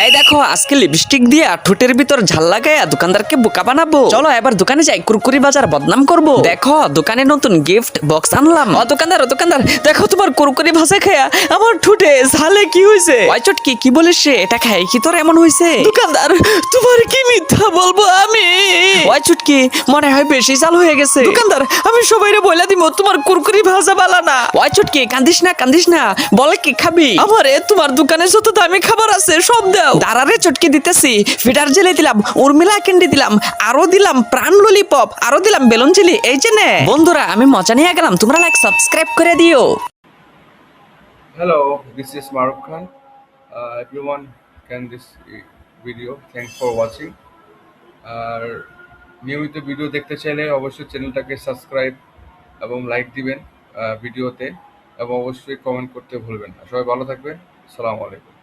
এই দেখো আজকে লিপস্টিক দিয়ে ঠোঁটের ভিতর ঝাল লাগাইয়া দোকানদারকে বোকা বানাবো। চলো এবার দোকানে যাই, কুরকুরি বাজার বদনাম করব। দেখো দোকানে নতুন গিফট বক্স আনলাম। ও দোকানদার দেখো তোমার কুরকুরি ভাজা খায়া আমার ঠোঁটে ঝালে কি হইছে। ওই চটকি কি বলিস রে, এটা খাই কি তোর এমন হইছে? দোকানদার তোমার কি মিথ্যা বলবো আমি? ওই চটকি মনে হয় বেশি ঝাল হয়ে গেছে। দোকানদার আমি সবাইরে বইলা দিব তোমার কুরকুরি ভাজা বালা না। ওই চটকি কান্দিস না, বলে কি খাবি? আমারে তোমার দোকানে যত দামি খাবার আছে সব দাও। দাঁড়ারে চটকি দিতেছি, ফিটার জেলে দিলাম, উর্মিলা ক্যান্ডি দিলাম, আরো দিলাম প্রাণ ললিপপ, আরো দিলাম বেলুন চিলি। এই যে নে বন্ধুরা, আমি মজা নিয়ে গেলাম, তোমরা লাইক সাবস্ক্রাইব করে দিও। Hello, this is Maruk Khan. Everyone can this video. Thanks for watching. আর নিয়মিত ভিডিও দেখতে চাইলে অবশ্যই চ্যানেলটাকে সাবস্ক্রাইব এবং লাইক দিবেন ভিডিওতে, এবং অবশ্যই কমেন্ট করতে ভুলবেন না। সবাই ভালো থাকবেন। আসসালামু আলাইকুম।